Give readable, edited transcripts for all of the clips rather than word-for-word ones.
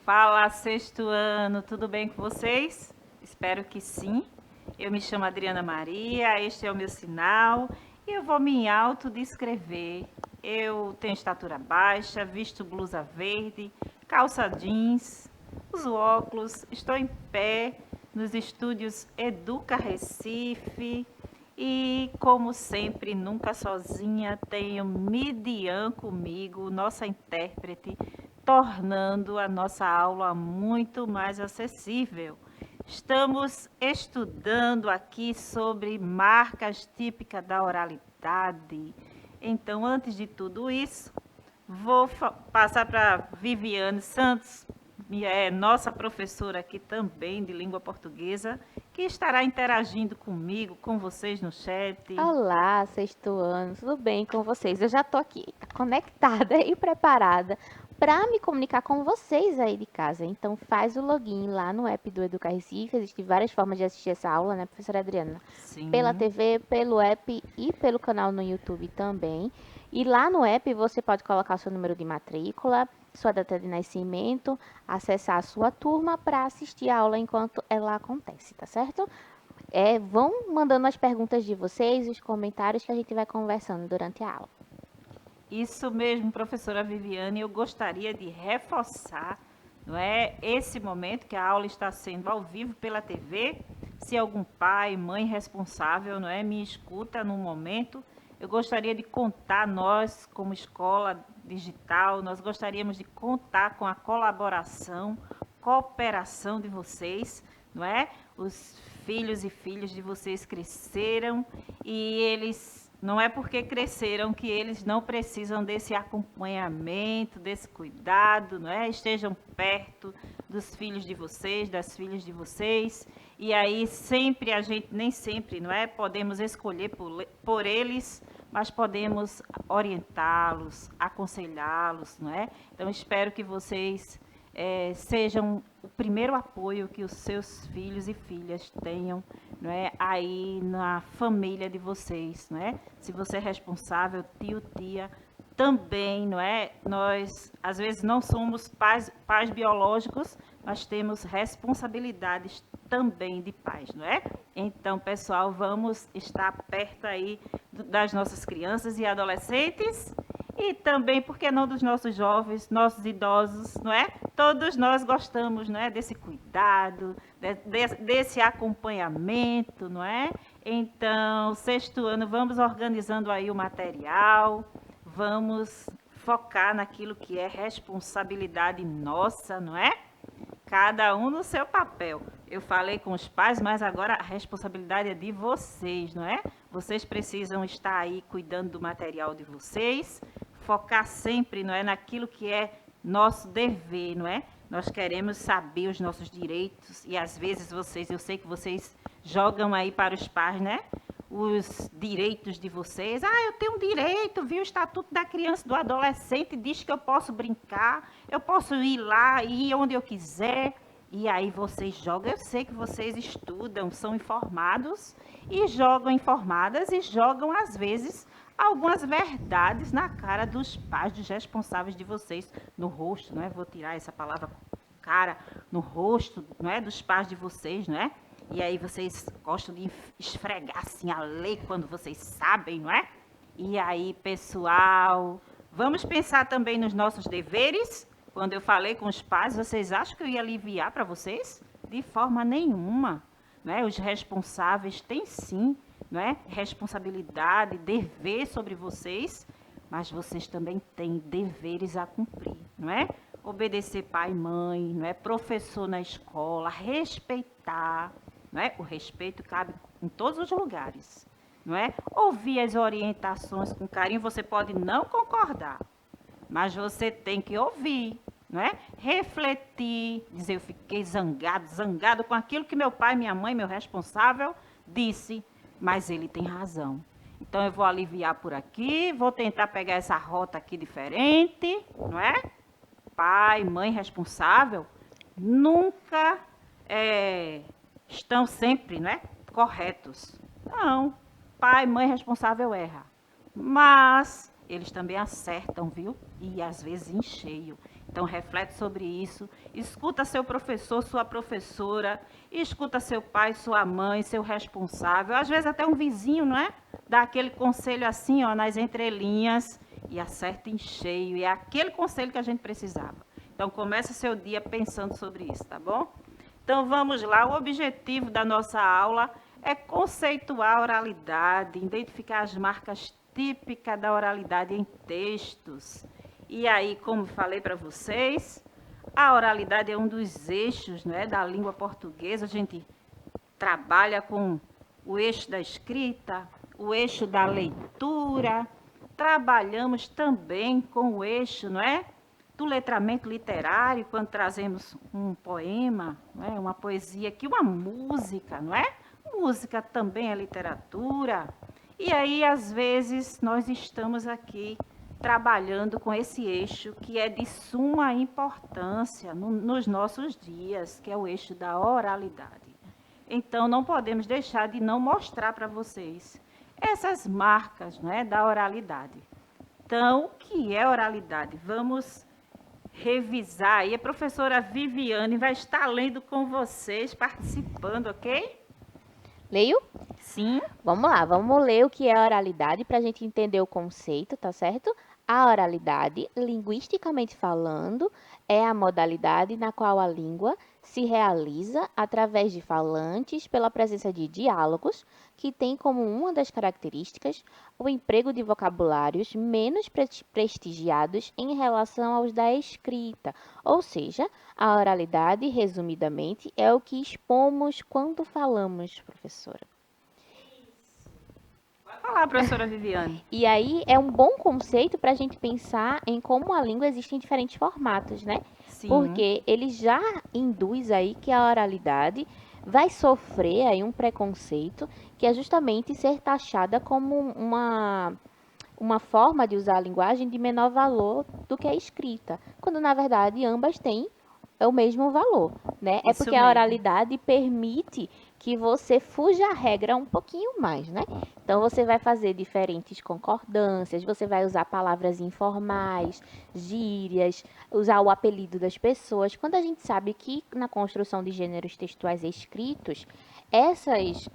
Fala, sexto ano, tudo bem com vocês? Espero que sim. Eu me chamo Adriana Maria, este é o meu sinal e eu vou me autodescrever. Eu tenho estatura baixa, visto blusa verde, calça jeans, uso óculos, estou em pé nos estúdios Educa Recife e, como sempre, nunca sozinha, tenho Midian comigo, nossa intérprete, tornando a nossa aula muito mais acessível. Estamos estudando aqui sobre marcas típicas da oralidade. Então, antes de tudo isso, vou passar para Viviane Santos, nossa professora aqui também de língua portuguesa, que estará interagindo comigo, com vocês no chat. Olá, sexto ano, tudo bem com vocês? Eu já tô aqui conectada e preparada para me comunicar com vocês aí de casa. Então faz o login lá no app do Educar Recife. Existem várias formas de assistir essa aula, né, professora Adriana? Pela Sim. TV, pelo app e pelo canal no YouTube também. E lá no app você pode colocar o seu número de matrícula, sua data de nascimento, acessar a sua turma para assistir a aula enquanto ela acontece, tá certo? Vão mandando as perguntas de vocês, os comentários que a gente vai conversando durante a aula. Isso mesmo, professora Viviane, eu gostaria de reforçar, não é, esse momento que a aula está sendo ao vivo pela TV. Se algum pai, mãe responsável, não é, me escuta no momento, eu gostaria de contar, nós como escola digital, nós gostaríamos de contar com a colaboração, cooperação de vocês, não é? Os filhos e filhas de vocês cresceram e eles não é porque cresceram que eles não precisam desse acompanhamento, desse cuidado, não é? Estejam perto dos filhos de vocês, das filhas de vocês. E aí sempre a gente, nem sempre, não é? Podemos escolher por eles, mas podemos orientá-los, aconselhá-los, não é? Então espero que vocês sejam o primeiro apoio que os seus filhos e filhas tenham, não é, aí na família de vocês, não é? Se você é responsável, tio, tia, também, não é? Nós às vezes não somos pais biológicos, mas temos responsabilidades também de pais, não é? Então, pessoal, vamos estar perto aí das nossas crianças e adolescentes e também, por que não, dos nossos jovens, nossos idosos, não é? Todos nós gostamos, não é, desse cuidado, desse acompanhamento, não é? Então, sexto ano, vamos organizando aí o material, vamos focar naquilo que é responsabilidade nossa, não é? Cada um no seu papel. Eu falei com os pais, mas agora a responsabilidade é de vocês, não é? Vocês precisam estar aí cuidando do material de vocês, focar sempre, não é, naquilo que é nosso dever, não é? Nós queremos saber os nossos direitos e às vezes vocês, eu sei que vocês jogam aí para os pais, né? Os direitos de vocês. Ah, eu tenho um direito, viu? O Estatuto da Criança e do Adolescente diz que eu posso brincar, eu posso ir lá, ir onde eu quiser. E aí vocês jogam, eu sei que vocês estudam, são informados e jogam informadas e jogam, às vezes, algumas verdades na cara dos pais, dos responsáveis de vocês, no rosto, não é? Vou tirar essa palavra cara, no rosto, não é? Dos pais de vocês, não é? E aí vocês gostam de esfregar assim a lei quando vocês sabem, não é? E aí, pessoal, vamos pensar também nos nossos deveres. Quando eu falei com os pais, vocês acham que eu ia aliviar para vocês? De forma nenhuma. Não é? Os responsáveis têm sim, não é? Responsabilidade, dever sobre vocês, mas vocês também têm deveres a cumprir, não é? Obedecer pai e mãe, não é? Professor na escola, respeitar, não é? O respeito cabe em todos os lugares, não é? Ouvir as orientações com carinho, você pode não concordar, mas você tem que ouvir, não é? Refletir, dizer, eu fiquei zangado com aquilo que meu pai, minha mãe, meu responsável disse, mas ele tem razão. Então eu vou aliviar por aqui, vou tentar pegar essa rota aqui diferente, não é? Pai, mãe responsável nunca estão sempre, não é, corretos. Não, pai, mãe responsável erra. Mas eles também acertam, viu? E às vezes em cheio. Então, reflete sobre isso, escuta seu professor, sua professora, escuta seu pai, sua mãe, seu responsável, às vezes até um vizinho, não é? Dá aquele conselho assim, ó, nas entrelinhas, e acerta em cheio, e é aquele conselho que a gente precisava. Então, comece seu dia pensando sobre isso, tá bom? Então, vamos lá, o objetivo da nossa aula é conceituar a oralidade, identificar as marcas típicas da oralidade em textos. E aí, como falei para vocês, a oralidade é um dos eixos, né, da língua portuguesa. A gente trabalha com o eixo da escrita, o eixo da leitura, trabalhamos também com o eixo, não é, do letramento literário, quando trazemos um poema, não é, uma poesia aqui, uma música, não é? Música também é literatura. E aí, às vezes, nós estamos aqui trabalhando com esse eixo que é de suma importância nos nossos dias, que é o eixo da oralidade. Então, não podemos deixar de não mostrar para vocês essas marcas, né, da oralidade. Então, o que é oralidade? Vamos revisar. E a professora Viviane vai estar lendo com vocês, participando, ok? Leio? Sim. Vamos lá, vamos ler o que é oralidade para a gente entender o conceito, tá certo? A oralidade, linguisticamente falando, é a modalidade na qual a língua se realiza através de falantes pela presença de diálogos, que tem como uma das características o emprego de vocabulários menos prestigiados em relação aos da escrita. Ou seja, a oralidade, resumidamente, é o que expomos quando falamos, professora. Olá, professora Viviane. E aí é um bom conceito para a gente pensar em como a língua existe em diferentes formatos, né? Sim. Porque ele já induz aí que a oralidade vai sofrer aí um preconceito que é justamente ser taxada como uma forma de usar a linguagem de menor valor do que a escrita, quando na verdade ambas têm o mesmo valor, né? É Isso porque a mesmo. oralidade permite que você fuja a regra um pouquinho mais, né? Então você vai fazer diferentes concordâncias, você vai usar palavras informais, gírias, usar o apelido das pessoas. Quando a gente sabe que na construção de gêneros textuais escritos, essas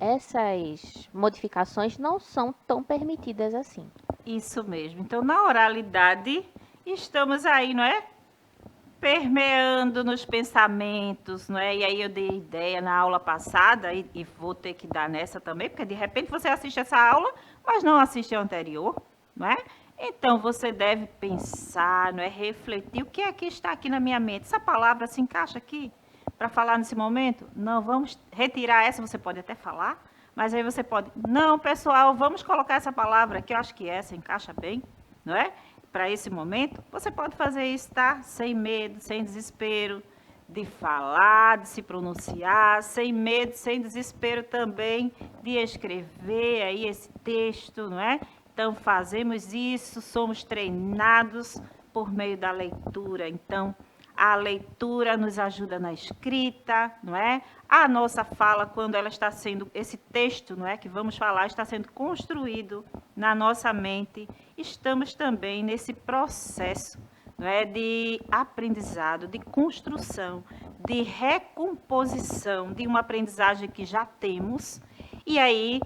modificações não são tão permitidas assim. Isso mesmo. Então, na oralidade, estamos aí, não é? Permeando nos pensamentos, não é? E aí eu dei ideia na aula passada e vou ter que dar nessa também, porque de repente você assiste essa aula, mas não assiste a anterior, não é? Então você deve pensar, não é? Refletir o que é que está aqui na minha mente. Essa palavra se encaixa aqui para falar nesse momento? Não, vamos retirar essa, você pode até falar, mas aí você pode, não, pessoal, vamos colocar essa palavra aqui, eu acho que essa encaixa bem, não é? Para esse momento, você pode fazer isso, tá? Sem medo, sem desespero de falar, de se pronunciar, sem medo, sem desespero também de escrever aí esse texto, não é? Então, fazemos isso, somos treinados por meio da leitura. Então, a leitura nos ajuda na escrita, não é? A nossa fala, quando ela está sendo, esse texto, não é, que vamos falar, está sendo construído na nossa mente, estamos também nesse processo, não é, de aprendizado, de construção, de recomposição de uma aprendizagem que já temos, e aí,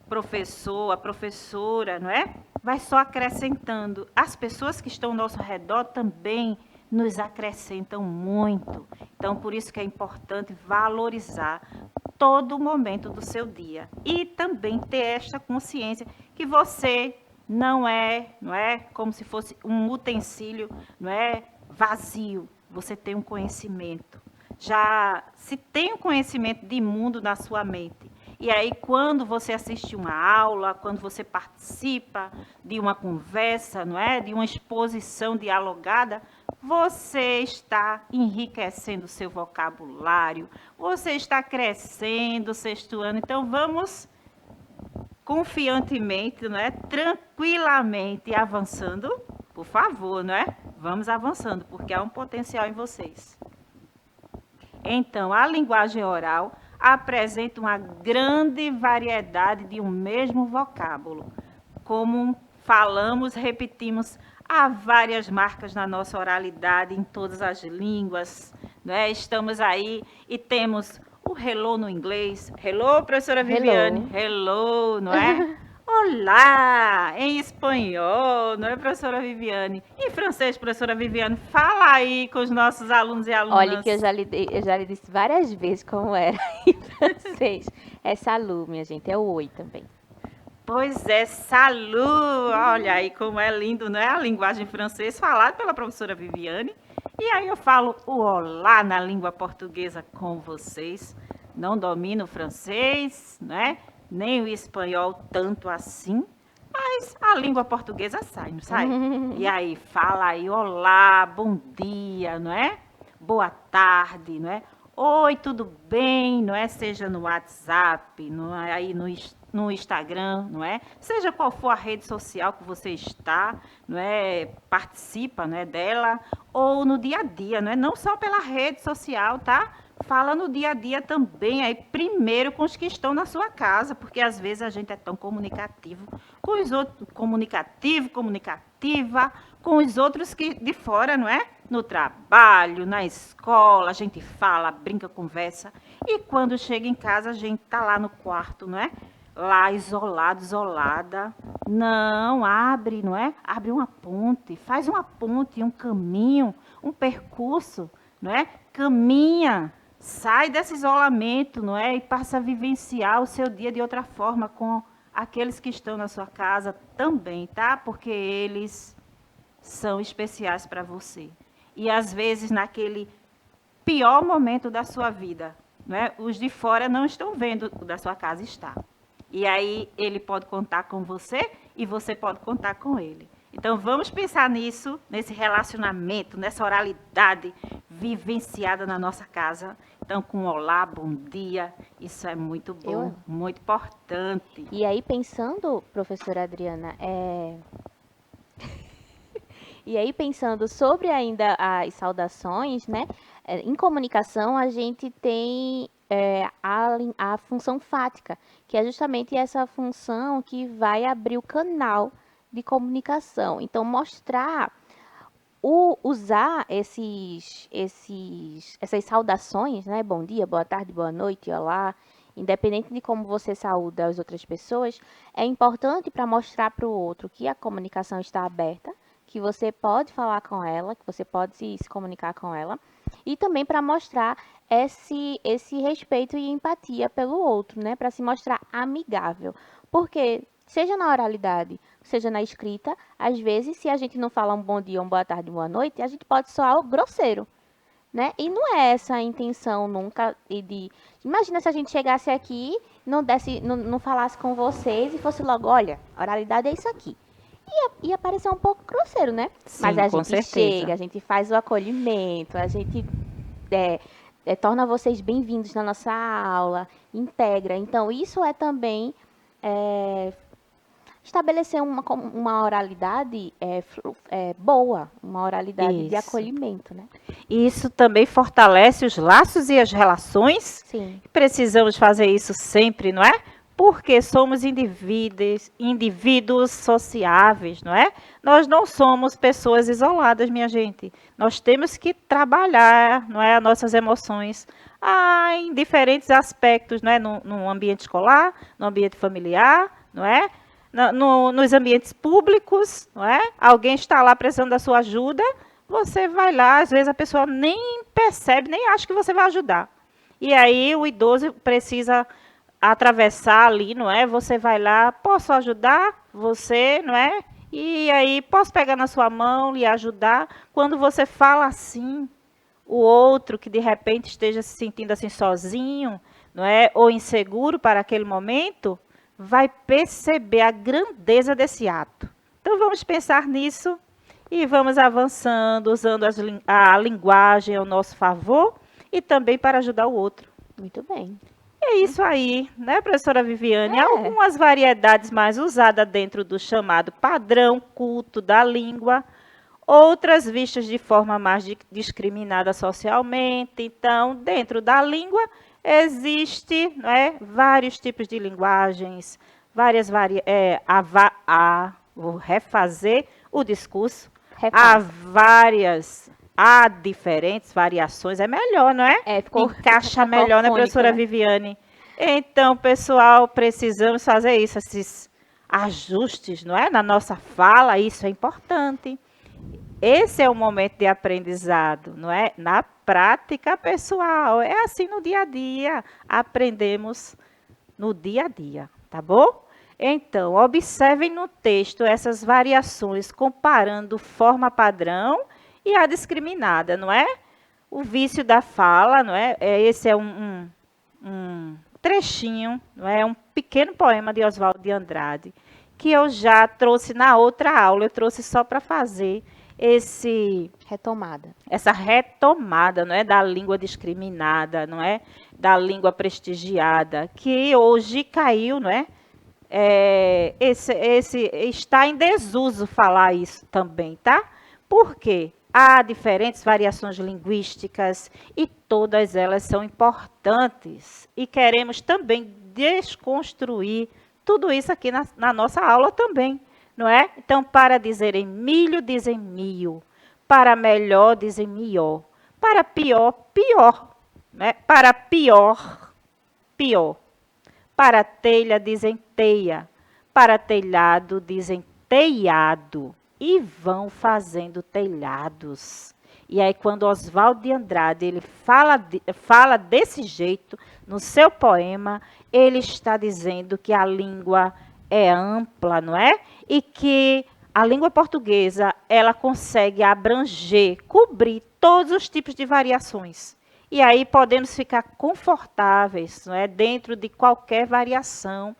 professor, a professora, não é, vai só acrescentando. As pessoas que estão ao nosso redor também nos acrescentam muito. Então, por isso que é importante valorizar todo momento do seu dia e também ter esta consciência que você não é como se fosse um utensílio, não é vazio. Você tem um conhecimento. Já se tem um conhecimento de mundo na sua mente. E aí, quando você assiste uma aula, quando você participa de uma conversa, não é, de uma exposição dialogada, você está enriquecendo o seu vocabulário, você está crescendo, sexto ano. Então, vamos confiantemente, não é? Tranquilamente avançando, por favor, não é? Vamos avançando, porque há um potencial em vocês. Então, a linguagem oral apresenta uma grande variedade de um mesmo vocábulo. Como falamos, repetimos Há várias marcas na nossa oralidade, em todas as línguas, né? Estamos aí e temos o hello no inglês. Hello, professora Viviane. Hello, não é? Olá, em espanhol, não é, professora Viviane? Em francês, professora Viviane, fala aí com os nossos alunos e alunas. Olha que eu já lhe disse várias vezes como era em francês. É salut, minha gente, é o oi também. Pois é, salut! Olha aí como é lindo, né? A linguagem francesa falada pela professora Viviane. E aí eu falo o olá na língua portuguesa com vocês. Não domino o francês, né? Nem o espanhol tanto assim. Mas a língua portuguesa sai, não sai? E aí fala aí olá, bom dia, não é? Boa tarde, não é? Oi, tudo bem, não é? Seja no WhatsApp, não é? Aí no Instagram, não é? Seja qual for a rede social que você está, não é? Participa, não é, dela, ou no dia a dia, não é? Não só pela rede social, tá? Fala no dia a dia também, aí primeiro com os que estão na sua casa, porque às vezes a gente é tão comunicativo com os outros, comunicativa, com os outros que de fora, não é? No trabalho, na escola, a gente fala, brinca, conversa, e quando chega em casa a gente tá lá no quarto, não é? Lá isolado, isolada. Não, abre, não é? Abre uma ponte, faz uma ponte, um caminho, um percurso, não é? Caminha, sai desse isolamento, não é? E passa a vivenciar o seu dia de outra forma com aqueles que estão na sua casa também, tá? Porque eles são especiais para você. E às vezes naquele pior momento da sua vida, não é? Os de fora não estão vendo, o da sua casa está. E aí ele pode contar com você e você pode contar com ele. Então vamos pensar nisso, nesse relacionamento, nessa oralidade vivenciada na nossa casa. Então com olá, bom dia, isso é muito bom, muito importante. E aí pensando, professora Adriana, E aí, pensando sobre ainda as saudações, né? Em comunicação, a gente tem a função fática, que é justamente essa função que vai abrir o canal de comunicação. Então, mostrar, usar essas saudações, né? Bom dia, boa tarde, boa noite, olá. Independente de como você saúda as outras pessoas, é importante para mostrar para o outro que a comunicação está aberta, que você pode falar com ela, que você pode se comunicar com ela, e também para mostrar esse respeito e empatia pelo outro, né? Para se mostrar amigável. Porque, seja na oralidade, seja na escrita, às vezes, se a gente não fala um bom dia, uma boa tarde, uma boa noite, a gente pode soar grosseiro, né? E não é essa a intenção nunca Imagina se a gente chegasse aqui, não falasse com vocês e fosse logo, olha, oralidade é isso aqui. Ia parecer um pouco grosseiro, né? Sim, mas a com gente certeza. chega, a gente faz o acolhimento, a gente torna vocês bem-vindos na nossa aula, integra. Então, isso é também estabelecer uma oralidade boa, uma oralidade de Isso. acolhimento, né? Isso também fortalece os laços e as relações. Sim. Precisamos fazer isso sempre, não é? Porque somos indivíduos sociáveis, não é? Nós não somos pessoas isoladas, minha gente. Nós temos que trabalhar, não é, as nossas emoções em diferentes aspectos, não é? No ambiente escolar, no ambiente familiar, não é? Nos ambientes públicos, não é? Alguém está lá precisando da sua ajuda, você vai lá, às vezes a pessoa nem percebe, nem acha que você vai ajudar. E aí o idoso precisa atravessar ali, não é? Você vai lá, posso ajudar você, não é? E aí posso pegar na sua mão e ajudar. Quando você fala assim, o outro que de repente esteja se sentindo assim sozinho, não é? Ou inseguro para aquele momento, vai perceber a grandeza desse ato. Então vamos pensar nisso e vamos avançando, usando a linguagem ao nosso favor e também para ajudar o outro. Muito bem. É isso aí, né, professora Viviane? Algumas variedades mais usadas dentro do chamado padrão culto da língua, outras vistas de forma mais discriminada socialmente. Então, dentro da língua, existe, né, vários tipos de linguagens, vou refazer o discurso. há diferentes variações, é melhor, não é? Encaixa melhor, né, professora Viviane? Então, pessoal, precisamos fazer isso, esses ajustes, não é? Na nossa fala, isso é importante. Esse é o momento de aprendizado, não é? Na prática pessoal, é assim no dia a dia, aprendemos no dia a dia, tá bom? Então, observem no texto essas variações comparando forma padrão e a discriminada, não é? O vício da fala, não é? Esse é um trechinho, não é? Um pequeno poema de Oswald de Andrade, que eu já trouxe na outra aula, eu trouxe só para fazer essa retomada, não é, da língua discriminada, não é, da língua prestigiada, que hoje caiu, não é? Está em desuso falar isso também, tá? Por quê? Há diferentes variações linguísticas e todas elas são importantes e queremos também desconstruir tudo isso aqui na nossa aula também. Não é? Então, para dizerem milho, dizem mio. Para melhor, dizem melhor. Para pior, pior. Né? Para pior, pior. Para telha, dizem teia. Para telhado, dizem telhado. E vão fazendo telhados. E aí, quando Oswald de Andrade ele fala desse jeito, no seu poema, ele está dizendo que a língua é ampla, não é? E que a língua portuguesa, ela consegue abranger, cobrir todos os tipos de variações. E aí podemos ficar confortáveis, não é? Dentro de qualquer variação,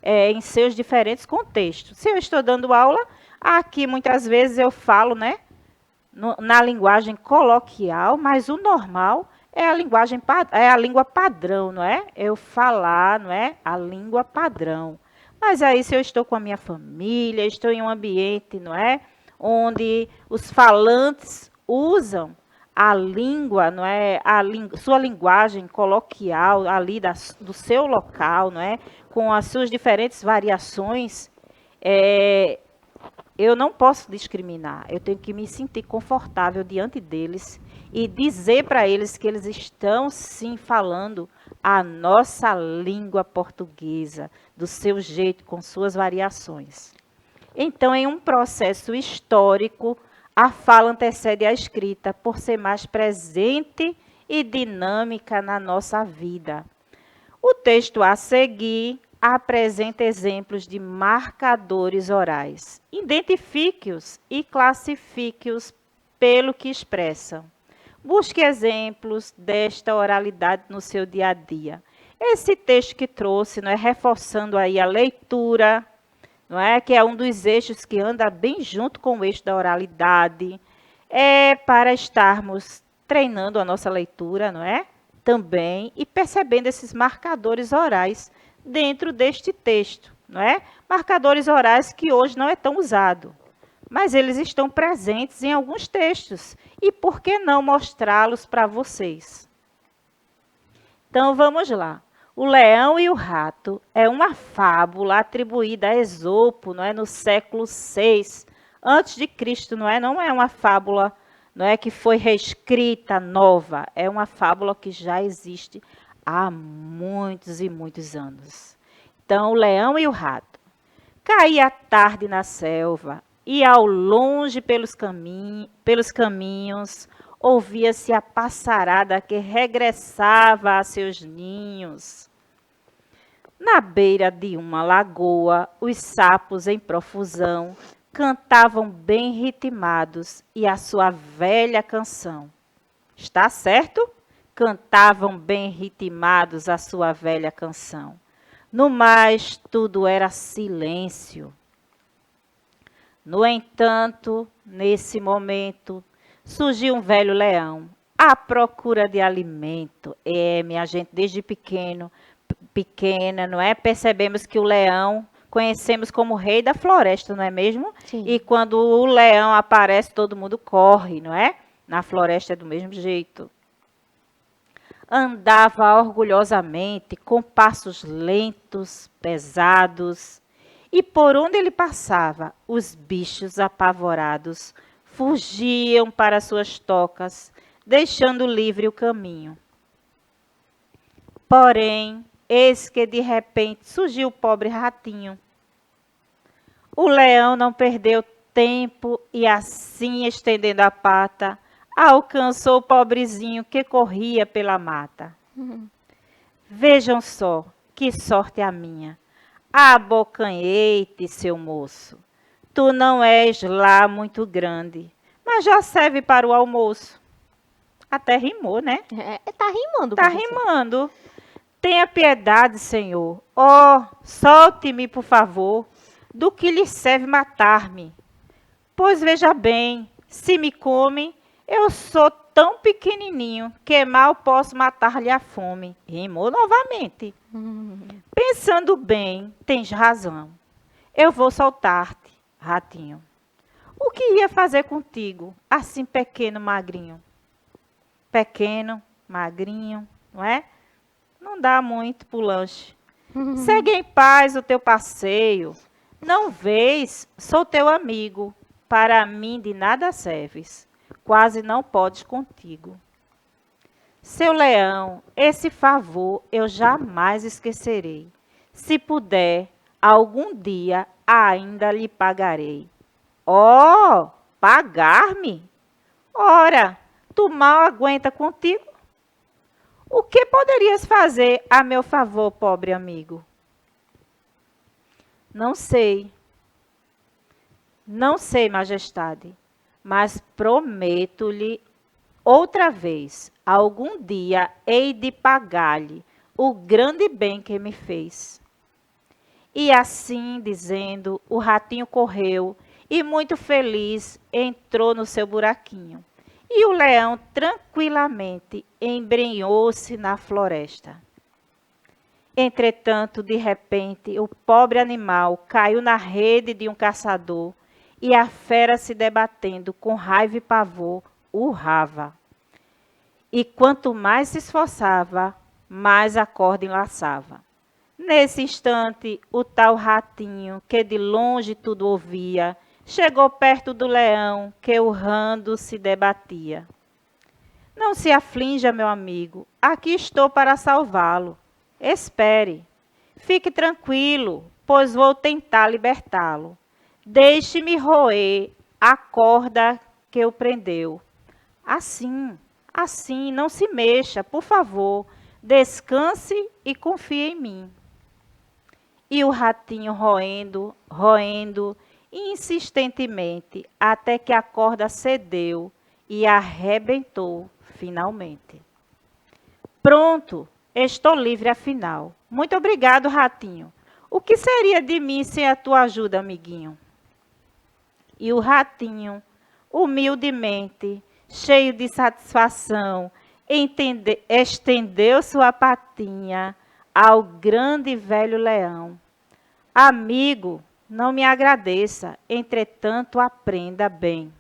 em seus diferentes contextos. Se eu estou dando aula, aqui muitas vezes eu falo, né? Na linguagem coloquial, mas o normal é a língua padrão, não é? Eu falar, não é? A língua padrão. Mas aí, se eu estou com a minha família, estou em um ambiente, não é? Onde os falantes usam a língua, não é? Sua linguagem coloquial ali do seu local, não é? Com as suas diferentes variações, eu não posso discriminar. Eu tenho que me sentir confortável diante deles e dizer para eles que eles estão sim falando a nossa língua portuguesa, do seu jeito, com suas variações. Então, em um processo histórico, a fala antecede a escrita por ser mais presente e dinâmica na nossa vida. O texto a seguir apresenta exemplos de marcadores orais. Identifique-os e classifique-os pelo que expressam. Busque exemplos desta oralidade no seu dia a dia. Esse texto que trouxe, não é, reforçando aí a leitura, não é, que é um dos eixos que anda bem junto com o eixo da oralidade, é para estarmos treinando a nossa leitura, não é? Também e percebendo esses marcadores orais dentro deste texto, não é? Marcadores orais que hoje não é tão usado, mas eles estão presentes em alguns textos. E por que não mostrá-los para vocês? Então, vamos lá. O Leão e o Rato é uma fábula atribuída a Esopo, não é, no século VI antes de Cristo, não é? Não é uma fábula, não é, que foi reescrita, nova. É uma fábula que já existe há muitos e muitos anos. Então, o Leão e o Rato. Caía a tarde na selva, e ao longe pelos caminhos, ouvia-se a passarada que regressava a seus ninhos. Na beira de uma lagoa, os sapos em profusão cantavam bem ritmados e a sua velha canção. Está certo? Cantavam bem ritmados a sua velha canção. No mais, tudo era silêncio. No entanto, nesse momento, surgiu um velho leão à procura de alimento. Minha gente, desde pequena, não é? Percebemos que o leão conhecemos como rei da floresta, não é mesmo? Sim. E quando o leão aparece, todo mundo corre, não é? Na floresta é do mesmo jeito. Andava orgulhosamente, com passos lentos, pesados, e por onde ele passava, os bichos apavorados fugiam para suas tocas, deixando livre o caminho. Porém, eis que de repente surgiu o pobre ratinho. O leão não perdeu tempo e assim, estendendo a pata, alcançou o pobrezinho que corria pela mata. Vejam só, que sorte a minha. Abocanhei-te, seu moço. Tu não és lá muito grande, mas já serve para o almoço. Até rimou, né? Tá rimando, Tá professor. rimando. Tenha piedade, Senhor. Oh, solte-me, por favor, do que lhe serve matar-me. Pois veja bem, se me come, eu sou tão pequenininho que mal posso matar-lhe a fome. Rimou novamente. Pensando bem, tens razão. Eu vou soltar-te, ratinho. O que ia fazer contigo, assim pequeno, magrinho? Pequeno, magrinho, não é? Não dá muito pro lanche. Segue em paz o teu passeio. Não vês, sou teu amigo. Para mim de nada serves. Quase não podes contigo. Seu leão, esse favor eu jamais esquecerei. Se puder, algum dia ainda lhe pagarei. Oh, pagar-me? Ora, tu mal aguenta contigo? O que poderias fazer a meu favor, pobre amigo? Não sei. Não sei, majestade, mas prometo-lhe outra vez, algum dia hei de pagar-lhe o grande bem que me fez. E assim dizendo, o ratinho correu e, muito feliz, entrou no seu buraquinho. E o leão tranquilamente embrenhou-se na floresta. Entretanto, de repente, o pobre animal caiu na rede de um caçador e a fera, se debatendo com raiva e pavor, urrava. E quanto mais se esforçava, mais a corda enlaçava. Nesse instante, o tal ratinho, que de longe tudo ouvia, chegou perto do leão, que urrando se debatia. Não se aflinja, meu amigo, aqui estou para salvá-lo. Espere, fique tranquilo, pois vou tentar libertá-lo. Deixe-me roer a corda que o prendeu. Assim, assim, não se mexa, por favor, descanse e confie em mim. E o ratinho roendo, roendo, insistentemente, até que a corda cedeu e arrebentou finalmente. Pronto, estou livre afinal. Muito obrigado, ratinho. O que seria de mim sem a tua ajuda, amiguinho? E o ratinho, humildemente, cheio de satisfação, estendeu sua patinha ao grande e velho leão. Amigo, não me agradeça, entretanto aprenda bem.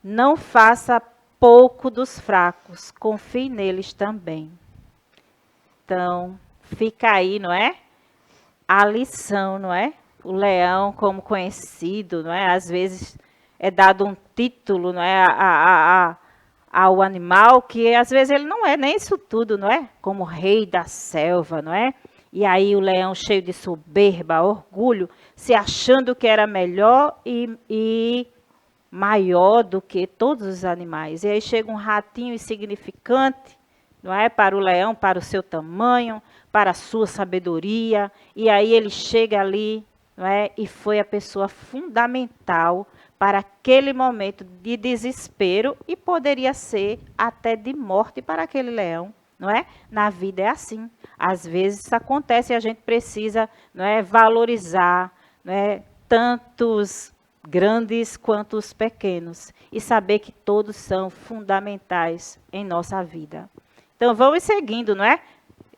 Não faça pouco dos fracos, confie neles também. Então, fica aí, não é? A lição, não é? O leão, como conhecido, não é? Às vezes é dado um título, não é? Ao animal, que às vezes ele não é nem isso tudo, não é? Como rei da selva, não é? E aí o leão, cheio de soberba, orgulho, se achando que era melhor e maior do que todos os animais. E aí chega um ratinho insignificante, não é? Para o leão, para o seu tamanho, para a sua sabedoria. E aí ele chega ali, não é? E foi a pessoa fundamental para aquele momento de desespero e poderia ser até de morte para aquele leão, não é? Na vida é assim. Às vezes isso acontece e a gente precisa, não é, valorizar, não é, tantos grandes quanto os pequenos e saber que todos são fundamentais em nossa vida. Então vamos seguindo, não é?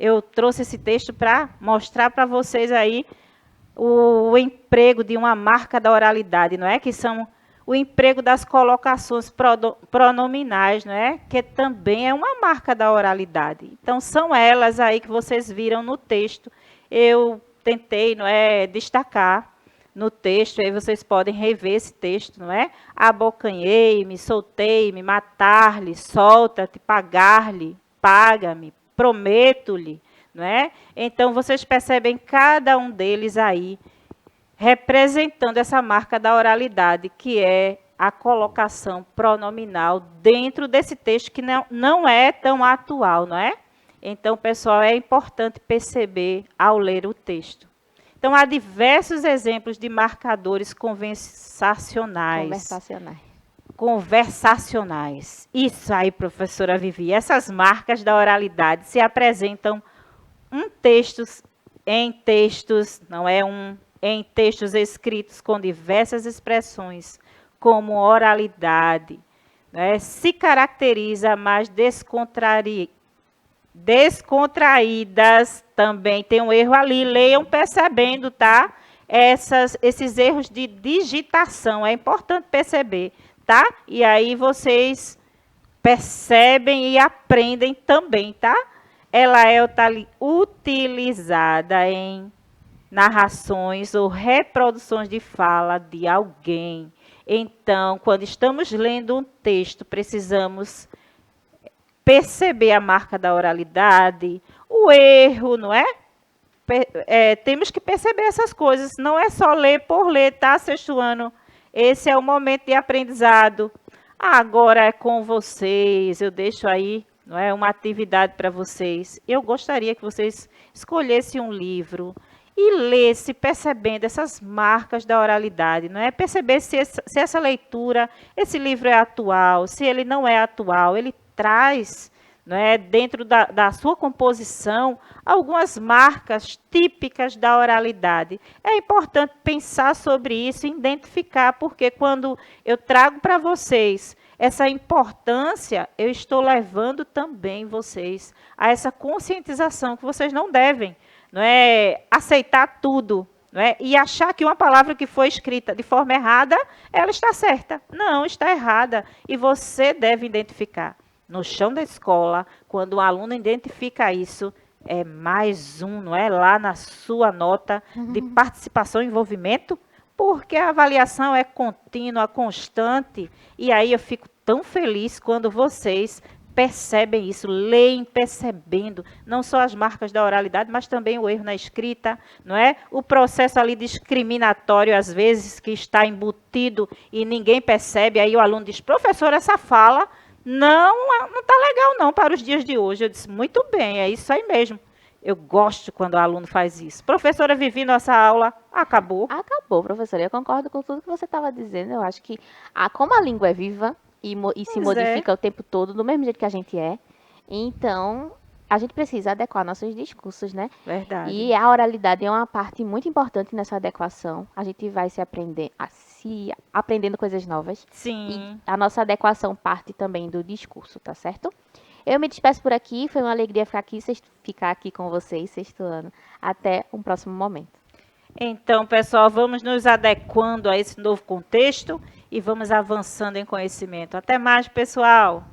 Eu trouxe esse texto para mostrar para vocês aí o emprego de uma marca da oralidade, não é? Que são o emprego das colocações pronominais, não é? Que também é uma marca da oralidade. Então, são elas aí que vocês viram no texto. Eu tentei, não é, destacar, no texto, aí vocês podem rever esse texto, não é? Abocanhei-me, soltei-me, matar-lhe, solta-te, pagar-lhe, paga-me, prometo-lhe, não é? Então, vocês percebem cada um deles aí, representando essa marca da oralidade, que é a colocação pronominal dentro desse texto que não é tão atual, não é? Então, pessoal, é importante perceber ao ler o texto. Então, há diversos exemplos de marcadores conversacionais. Isso aí, professora Vivi. Essas marcas da oralidade se apresentam em textos escritos com diversas expressões, como oralidade, né? Se caracteriza mais descontraídas, também tem um erro ali, leiam percebendo, tá? Esses erros de digitação, é importante perceber, tá? E aí vocês percebem e aprendem também, tá? Ela é utilizada em narrações ou reproduções de fala de alguém. Então, quando estamos lendo um texto, precisamos perceber a marca da oralidade, o erro, não é? Temos que perceber essas coisas. Não é só ler por ler, tá, sexto ano? Esse é o momento de aprendizado. Agora é com vocês. Eu deixo aí, não é, uma atividade para vocês. Eu gostaria que vocês escolhessem um livro e lesse percebendo essas marcas da oralidade, não é? Perceber se essa leitura, esse livro é atual, se ele não é atual, ele traz, não é, dentro da sua composição, algumas marcas típicas da oralidade. É importante pensar sobre isso e identificar, porque quando eu trago para vocês essa importância, eu estou levando também vocês a essa conscientização que vocês não devem, não é, aceitar tudo, não é, e achar que uma palavra que foi escrita de forma errada, ela está certa. Não, está errada. E você deve identificar. No chão da escola, quando o aluno identifica isso, é mais um, não é? Lá na sua nota de participação e envolvimento, porque a avaliação é contínua, constante, e aí eu fico tão feliz quando vocês percebem isso, leem percebendo, não só as marcas da oralidade, mas também o erro na escrita, não é? O processo ali discriminatório, às vezes, que está embutido e ninguém percebe, aí o aluno diz, professor, essa fala não está legal não para os dias de hoje. Eu disse, muito bem, é isso aí mesmo. Eu gosto quando o aluno faz isso. Professora Vivi, nossa aula acabou. Acabou, professora. Eu concordo com tudo que você estava dizendo. Eu acho que, como a língua é viva e se modifica o tempo todo, do mesmo jeito que a gente é, então a gente precisa adequar nossos discursos, né? Verdade. E a oralidade é uma parte muito importante nessa adequação. A gente vai se aprendendo coisas novas. Sim. E a nossa adequação parte também do discurso, tá certo? Eu me despeço por aqui. Foi uma alegria ficar aqui com vocês, sexto ano. Até um próximo momento. Então, pessoal, vamos nos adequando a esse novo contexto e vamos avançando em conhecimento. Até mais, pessoal!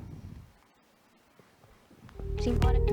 Simbora.